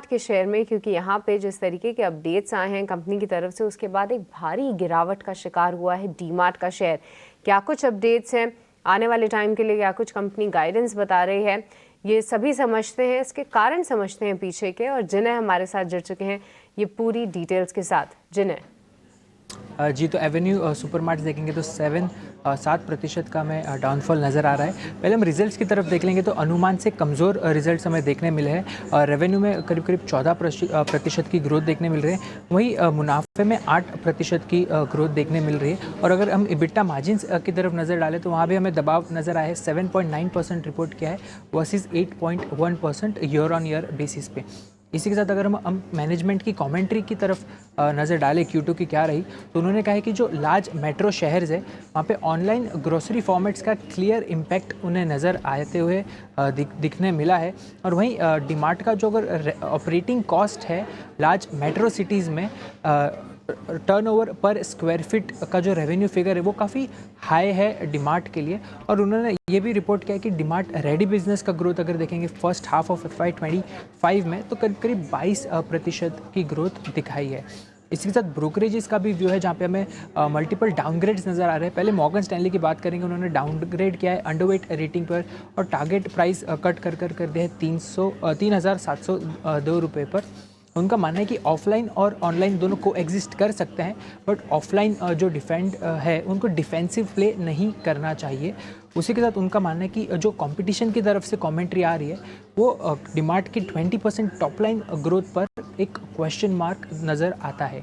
के शेयर में, क्योंकि यहाँ पे जिस तरीके के अपडेट्स आए हैं कंपनी की तरफ से, उसके बाद एक भारी गिरावट का शिकार हुआ है डीमार्ट का शेयर। क्या कुछ अपडेट्स हैं आने वाले टाइम के लिए, क्या कुछ कंपनी गाइडेंस बता रही है, ये सभी समझते हैं, इसके कारण समझते हैं पीछे के। और जिन्हें हमारे साथ जुड़ चुके हैं ये पूरी डिटेल्स के साथ। जिन्हें जी, तो एवेन्यू सुपरमार्ट्स देखेंगे तो 7% का हमें डाउनफॉल नज़र आ रहा है। पहले हम रिजल्ट्स की तरफ देख लेंगे तो अनुमान से कमज़ोर रिजल्ट्स हमें देखने मिले हैं और रेवेन्यू में करीब 14% की ग्रोथ देखने मिल रही है। वहीं मुनाफे में 8% की ग्रोथ देखने मिल रही है। और अगर हम इबिटा मार्जिन्स की तरफ नज़र डालें तो वहाँ भी हमें दबाव नज़र आया है। 7.9% रिपोर्ट किया है versus 8.1% year on year basis पे। इसी के साथ अगर हम मैनेजमेंट की कमेंट्री की तरफ नज़र डालें Q2 की क्या रही, तो उन्होंने कहा है कि जो लार्ज मेट्रो शहर्स है वहाँ पे ऑनलाइन ग्रोसरी फॉर्मेट्स का क्लियर इम्पैक्ट उन्हें नज़र आते हुए दिखने मिला है। और वहीं डीमार्ट का जो अगर ऑपरेटिंग कॉस्ट है लार्ज मेट्रो सिटीज़ में टर्नओवर पर स्क्वायर फीट का जो रेवेन्यू फिगर है वो काफ़ी हाई है डीमार्ट के लिए। और उन्होंने ये भी रिपोर्ट किया कि डीमार्ट रेडी बिजनेस का ग्रोथ अगर देखेंगे फर्स्ट हाफ ऑफ FY25 में तो करीब 22% की ग्रोथ दिखाई है। इसके साथ ब्रोकरेजेस का भी व्यू है जहाँ पे हमें मल्टीपल डाउनग्रेड्स नज़र आ रहे हैं। पहले मॉर्गन स्टैनली की बात करेंगे, उन्होंने डाउनग्रेड किया है अंडरवेट रेटिंग पर और टारगेट प्राइस कट कर दिया है 3,702 रुपये पर। उनका मानना है कि ऑफलाइन और ऑनलाइन दोनों को एग्जिस्ट कर सकते हैं, बट ऑफलाइन जो डिफेंड है उनको डिफेंसिव प्ले नहीं करना चाहिए। उसी के साथ उनका मानना है कि जो कंपटीशन की तरफ से कमेंट्री आ रही है वो डीमार्ट की 20% टॉप लाइन ग्रोथ पर एक क्वेश्चन मार्क नज़र आता है।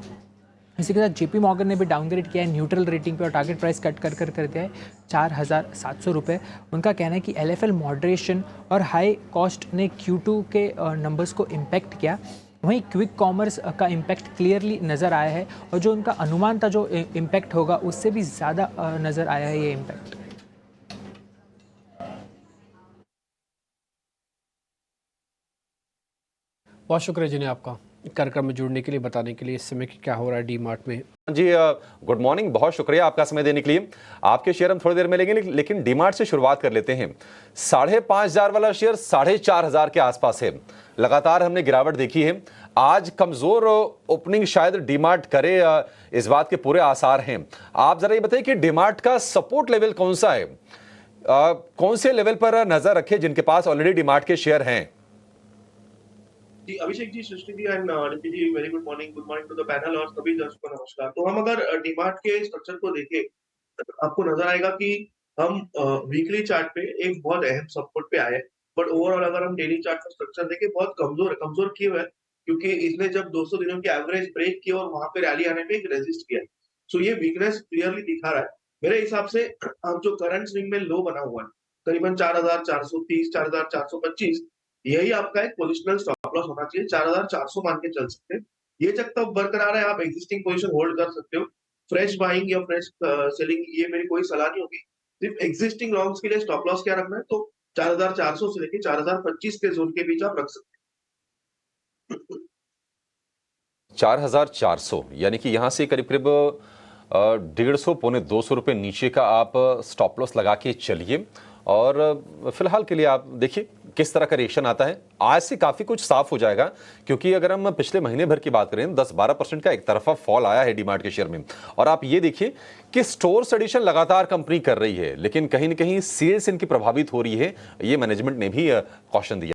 इसी के साथ JP मॉर्गन ने भी डाउनग्रेड किया है न्यूट्रल रेटिंग पे और टारगेट प्राइस कट कर दिया है 4,700 रुपये। उनका कहना है कि LFL मॉडरेशन और हाई कॉस्ट ने Q2 के नंबर्स को इम्पैक्ट किया। वहीं क्विक कॉमर्स का इम्पैक्ट क्लियरली नज़र आया है और जो उनका अनुमान था जो इम्पैक्ट होगा उससे भी ज़्यादा नज़र आया है ये इम्पैक्ट। बहुत शुक्रिया जिन्हें आपका कार्यक्रम में जुड़ने के लिए, बताने के लिए इस समय क्या हो रहा है डीमार्ट में। जी गुड मॉर्निंग, बहुत शुक्रिया आपका समय देने के लिए। आपके शेयर हम थोड़ी देर में लेंगे, लेकिन डीमार्ट से शुरुआत कर लेते हैं। 5,500 वाला शेयर 4,500 के आसपास है। लगातार हमने गिरावट देखी है। आज कमजोर ओपनिंग शायद डीमार्ट करे, इस बात के पूरे आसार हैं। आप जरा ये बताइए कि डीमार्ट का सपोर्ट लेवल कौन सा है, कौन से लेवल पर नजर रखे जिनके पास ऑलरेडी डीमार्ट के शेयर हैं? जी, Abhishek ji, Srishti ji and Nidhi ji, very good morning to the panel और सभी दर्शकों को नमस्कार। तो हम अगर डीमार्ट के स्ट्रक्चर को देखें, आपको नजर आएगा कि हम वीकली चार्ट पे एक बहुत अहम सपोर्ट पे आए, बट ओवरऑल अगर हम डेली चार्ट का स्ट्रक्चर देखें बहुत कमजोर है। कमजोर क्यों है? क्योंकि इसने जब 200 दिनों की एवरेज ब्रेक किया और वहां पे रैली आने पे एक रेजिस्ट किया, सो ये वीकनेस क्लियरली दिखा रहा है। मेरे हिसाब से अब जो करंट स्विंग में लो बना हुआ है करीबन 4,430 4,425, यही आपका एक पोजिशनल स्टॉप लॉस होना चाहिए। 4,400 मान के चल सकते हैं। ये जब तक बरकरार है आप एक्जिस्टिंग पोजीशन होल्ड कर सकते हो। फ्रेश बाइंग या फ्रेश सेलिंग ये मेरी कोई सलाह नहीं होगी। सिर्फ एक्जिस्टिंग लॉन्ग्स के लिए स्टॉप लॉस क्या रखना है, तो 4,400 से लेके 4,025 के जोन के बीच आप रख सकते हैं। 4,400 यानी कि यहां से करीब 150 पौने 200 रुपये नीचे का आप स्टॉप लॉस लगा के चलिए और फिलहाल के लिए आप देखिए किस तरह का रिएक्शन आता है। आज से काफी कुछ साफ हो जाएगा, क्योंकि अगर हम पिछले महीने भर की बात करें 10-12% का एक तरफा फॉल आया है डीमार्ट के शेयर में। और आप ये देखिए कि स्टोर्स एडिशन लगातार कंपनी कर रही है, लेकिन कहीं ना कहीं सेल्स इनकी प्रभावित हो रही है। ये मैनेजमेंट ने भी कॉशन दिया।